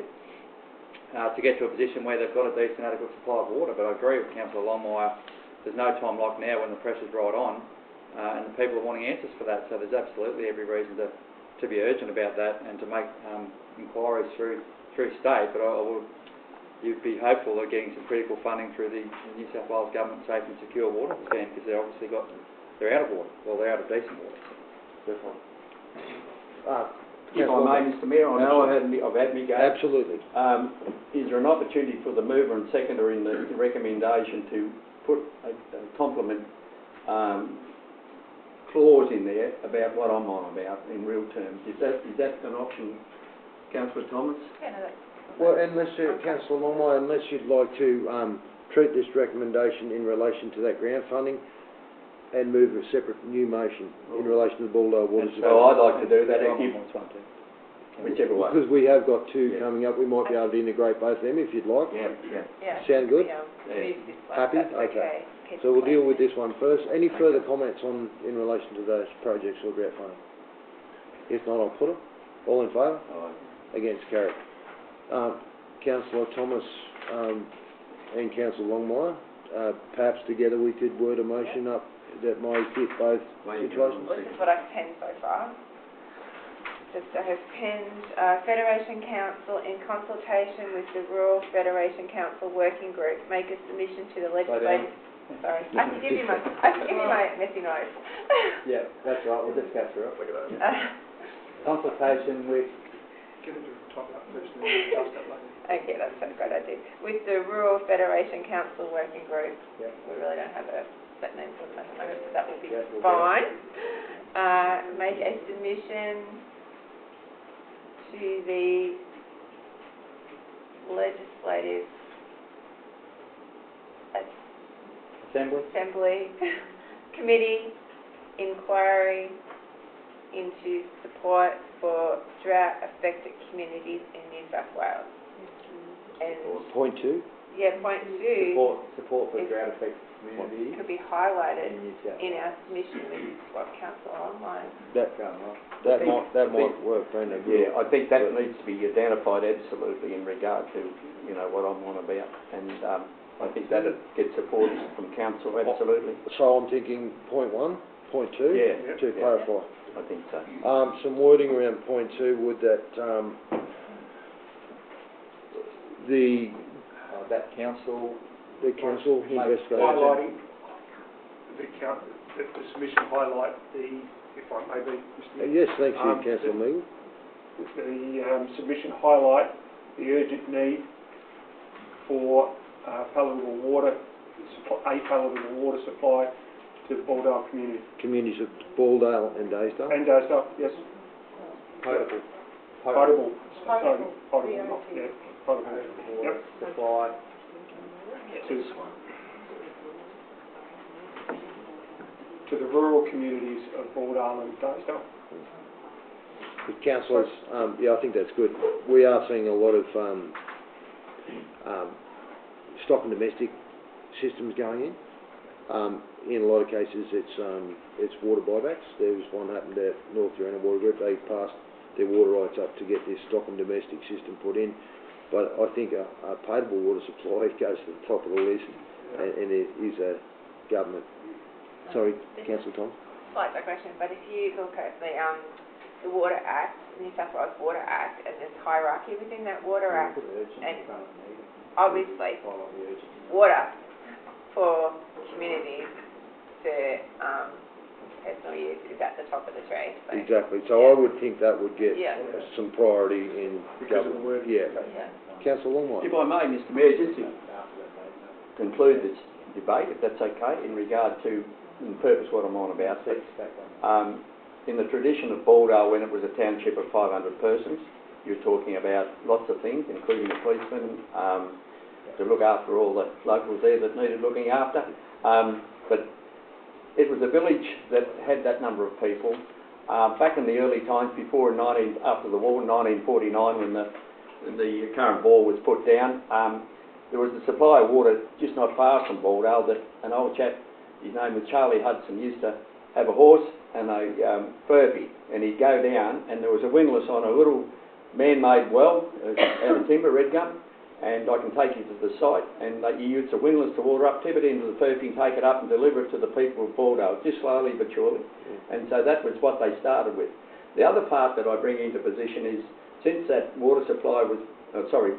to get to a position where they've got a decent, adequate supply of water. But I agree with Councillor Longmire, there's no time like now when the pressure's right on, and the people are wanting answers for that, so there's absolutely every reason to be urgent about that and to make inquiries through state. But you'd be hopeful of getting some critical funding through the New South Wales Government Safe and Secure Water Scheme, because they're out of water. Well, they're out of decent water. Definitely. If I may, Mr Mayor, I've had me go. Absolutely. Is there an opportunity for the mover and seconder in the recommendation to put a complement clause in there about what I'm on about in real terms? Is that an option, Councillor Thomas? Yeah, no, Well, Councillor Longmire, unless you'd like to treat this recommendation in relation to that grant funding and move a separate new motion in relation to the Bulldale Water Supply. So I'd like to do that, whichever way. Because we have got two coming up, we might be able to integrate both of them if you'd like. yeah. Sound good? Move this one, Happy? that's okay. Keep So we'll it deal clean. with this one first. Any further comments in relation to those projects or grant funding? If not, I'll put it. All in favour? Against, carried. Councillor Thomas and Councillor Longmire, perhaps together we could word a motion up that might fit both situations. Well, this is what I've penned so far. Just I have penned Federation Council in consultation with the Rural Federation Council Working Group make a submission to the legislative. Sorry, I can give you my messy notes. Yeah, that's right. We'll just go through it. Consultation with. Get it to top up first and then adjust it later. Okay, that's a great idea. With the Rural Federation Council Working Group. Yeah. We really don't have a set name for them at the moment, so that will be Yeah, we'll fine. Make a submission to the Legislative Assembly Committee inquiry into support for drought-affected communities in New South Wales. And Point 2? yeah, point 2 Support for drought-affected communities could be highlighted in New South in our submission with what Council Online. That might work, Brendan. Yeah, I think that needs to be identified absolutely in regard to, what I'm on about. And I think that gets support from council, absolutely. So I'm thinking point 1, point 2, Yeah. to clarify. I think so. Some wording around point 2 would that that council. the council investigation. Highlighting the submission highlight if I may be, Mr. Mayor. Yes, thank you, Councillor Meagle. The submission highlight the urgent need for palatable water supply to the Bulldale community. Communities of Bulldale and Daysdale. And Daysdale, yes. Potable. Potable. Potable. Potable. Yeah, potable. Yep. Supply. To the rural communities of Bulldale and Daysdale. With councillors, I think that's good. We are seeing a lot of stock and domestic systems going in. In a lot of cases, it's water buybacks. There was one happened at North Urena Water Group. They passed their water rights up to get this stock and domestic system put in. But I think a potable water supply goes to the top of the list, and it is a government. Sorry, Councillor Tom. Slight digression, but if you look at the Water Act, New South Wales Water Act, and there's hierarchy within that Water Act, and obviously water for communities for personal use is at the top of the tree. So, Exactly. So I would think that would get some priority in Because of the government. word. Yeah. yeah. Councillor Longmire. If I may, Mr Mayor, just to conclude this debate, if that's okay, in regard to, in purpose, what I'm on about. In the tradition of Bulldale, when it was a township of 500 persons, you're talking about lots of things, including a policeman, to look after all the locals there that needed looking after. But it was a village that had that number of people. Back in the early times, after the war, 1949, when the current bore was put down, there was a supply of water just not far from Baldale that an old chap, his name was Charlie Hudson, used to have a horse and a furphy, and he'd go down, and there was a windlass on a little man-made well out of timber, red gum, and I can take you to the site, and you use the windlass to water up, tip it into the furphy, take it up and deliver it to the people of Baldale, just slowly but surely. And so that was what they started with. The other part that I bring into position is, since that water supply was,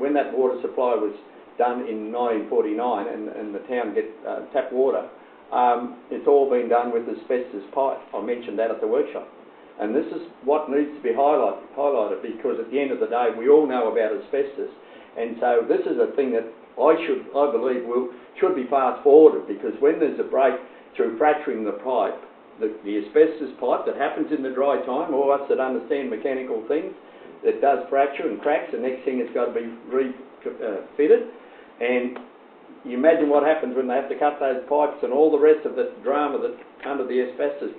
when that water supply was done in 1949 and the town get tap water, it's all been done with asbestos pipe. I mentioned that at the workshop. And this is what needs to be highlighted, because at the end of the day, we all know about asbestos. And so this is a thing that I believe should be fast forwarded, because when there's a break through fracturing the pipe, the asbestos pipe that happens in the dry time, all of us that understand mechanical things, that does fracture and cracks, the next thing it's got to be refitted. And you imagine what happens when they have to cut those pipes and all the rest of the drama that under the asbestos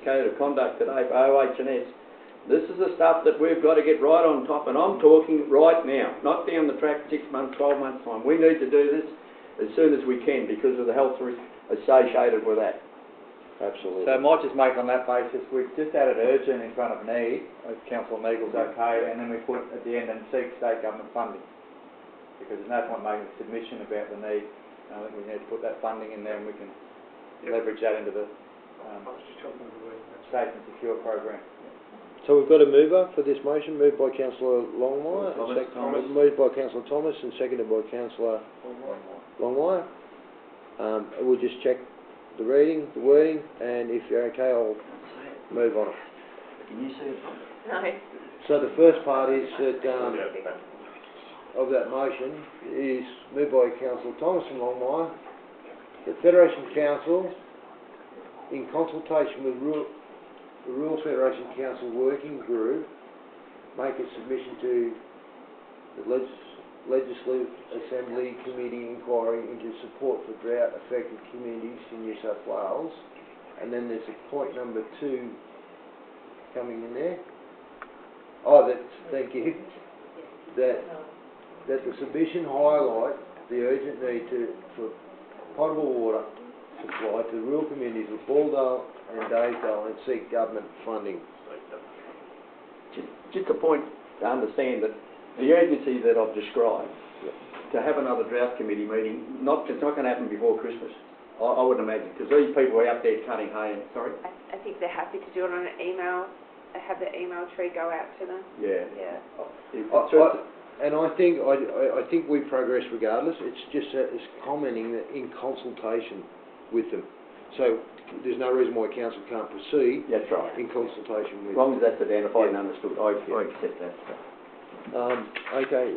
code of conduct today for OH&S. This is the stuff that we've got to get right on top, and I'm talking right now, not down the track 6 months, 12 months time. We need to do this as soon as we can because of the health risk associated with that. Absolutely. So I might just make on that basis, we've just added urgent in front of need, if Councillor Meagle's okay, and then we put at the end and seek state government funding. Because there's no point making a submission about the need. I think we need to put that funding in there and we can leverage that into the Safe and Secure program. So we've got a mover for this motion, moved by Councillor Longmire, moved by Councillor Thomas and seconded by Councillor Longmire. We'll just check the reading, the wording, and if you're okay, I'll move on it. Can you see it? No. So the first part is that, of that motion is moved by Councillor Thomas and Longmire, that Federation Council, in consultation with the Rural Federation Council Working Group, make a submission to the Legislative Assembly Committee inquiry into support for drought-affected communities in New South Wales. And then there's a point number 2 coming in there. Thank you. That the submission highlight the urgent need for potable water supply to rural communities of Baldale and Daysdale and seek government funding. Just a point to understand that the urgency that I've described, to have another drought committee meeting, it's not going to happen before Christmas. I wouldn't imagine, because these people are out there cutting hay and, sorry? I think they're happy to do it on an email, have the email tree go out to them. Yeah. And I think we progress regardless. It's just it's commenting that in consultation with them. So there's no reason why council can't proceed. That's right. In consultation with. As long as that's identified and understood, I accept that. Okay.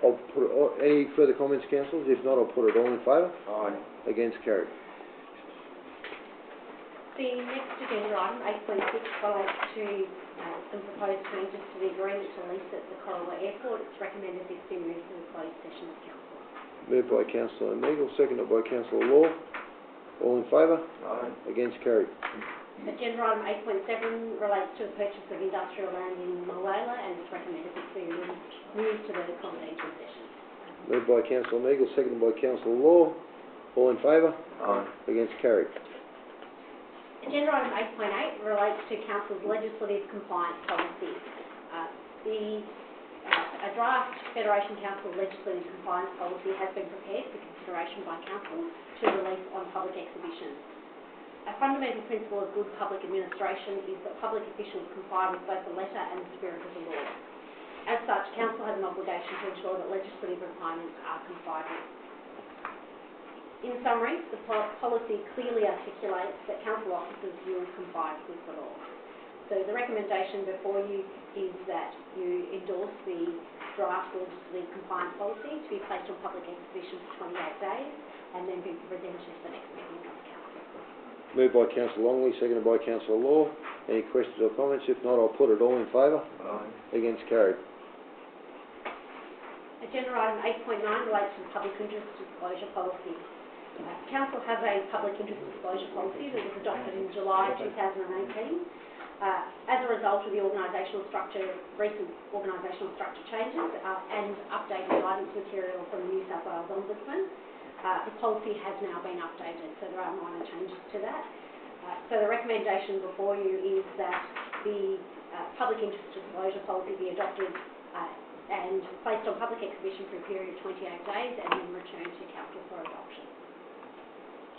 I'll put any further comments, councillors? If not, I'll put it all in favour. Aye. Against, carried. The next agenda item, 8.6, relates to some proposed changes to the agreement to lease at the Corowa Airport. It's recommended this be moved to the closed session of council. Moved by Councillor Meagle, seconded by Councillor Law. All in favour? Aye. Against, carried. Agenda item 8.7 relates to the purchase of industrial land in Mooala, and it's recommended this be moved to the confidential session. Moved by Councillor Meagle, seconded by Councillor Law. All in favour? Aye. Against, carried. Agenda item 8.8 relates to Council's legislative compliance policy. A draft Federation Council legislative compliance policy has been prepared for consideration by Council to release on public exhibition. A fundamental principle of good public administration is that public officials comply with both the letter and the spirit of the law. As such, Council has an obligation to ensure that legislative requirements are complied with. In summary, the policy clearly articulates that council officers will comply with the law. So the recommendation before you is that you endorse the draft legislative compliance policy to be placed on public exhibition for 28 days and then be presented to the next meeting of council. Moved by Councillor Longley, seconded by Councillor Law. Any questions or comments? If not, I'll put it all in favour. Aye. Against, carried. Agenda item 8.9 relates to the public interest disclosure policy. Council has a public interest disclosure policy that was adopted in July 2018 as a result of the recent organisational structure changes and updated guidance material from the New South Wales Ombudsman. The policy has now been updated, so there are minor changes to that. So the recommendation before you is that the public interest disclosure policy be adopted and placed on public exhibition for a period of 28 days and then returned to Council for adoption.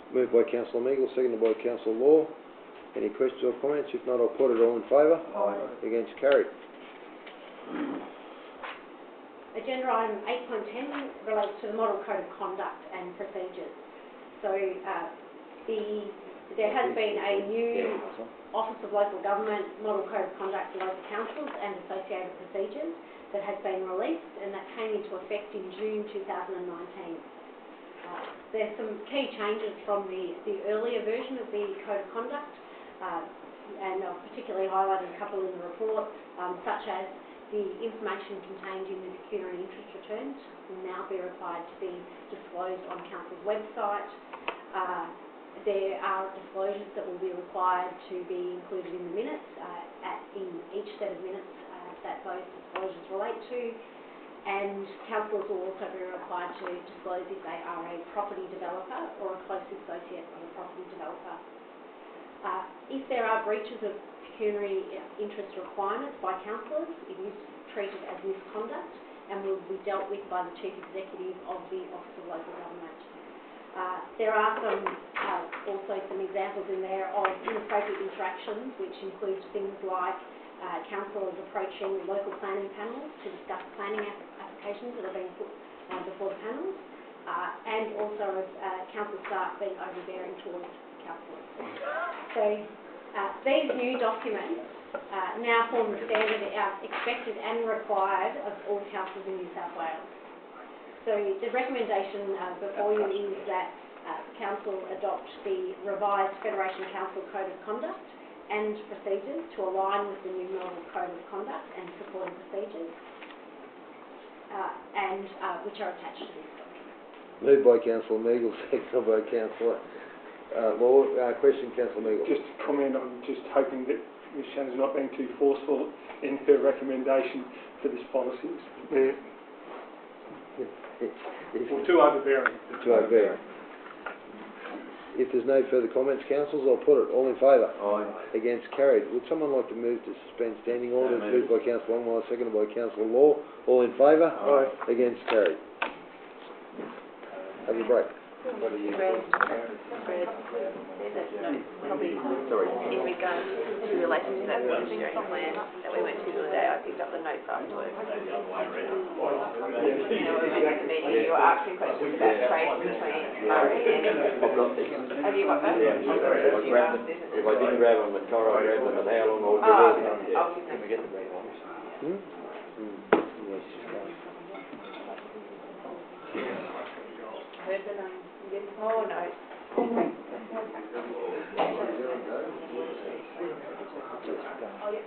Moved by Councillor Meagle, seconded by Councillor Law. Any questions or comments? If not, I'll put it all in favour. Aye. Against, carried. Agenda item 8.10 relates to the Model Code of Conduct and Procedures. So there has been a new Office of Local Government Model Code of Conduct for local councils and associated procedures that has been released, and that came into effect in June 2019. There's some key changes from the earlier version of the Code of Conduct, and I've particularly highlighted a couple in the report, such as the information contained in the pecuniary interest returns will now be required to be disclosed on Council's website. There are disclosures that will be required to be included in the minutes, in each set of minutes that those disclosures relate to, and councillors will also be required to disclose if they are a property developer or a close associate of a property developer. If there are breaches of pecuniary interest requirements by councillors, it is treated as misconduct and will be dealt with by the Chief Executive of the Office of Local Government. There are also some examples in there of inappropriate interactions, which includes things like councillors approaching local planning panels to discuss planning applications that are being put before the panels, and also council staff being overbearing towards councillors. So these new documents now form the standard expected and required of all councils in New South Wales. So the recommendation before you is that Council adopt the revised Federation Council Code of Conduct and procedures to align with the new Melbourne Code of Conduct and supporting procedures, which are attached to this document. Moved by Councillor Meagle, seconded by Councillor Law. Question, Councillor Meagle. Just to comment, I'm just hoping that Ms Shannon's not being too forceful in her recommendation for this policy. Or too overbearing. Too overbearing. If there's no further comments, councillors, I'll put it all in favour. Aye. Against, carried. Would someone like to move to suspend standing orders? Moved by Councillor Longmire, seconded by Councillor Law. All in favour? Aye. Against, carried. Have a break. Fred, there's a note, probably in regards to relation to that steering plan that we went to the other day. I picked up the notes afterwards. You know, when we went to the meeting, you were asking questions about trade between Murray and... I've got this. Have you got that? Yeah. I grabbed them. If I didn't grab them at the car, I grabbed them at how long I'll give it. I'll give them. Can we get the red ones? Heard the name. Oh, no. Oh, yeah.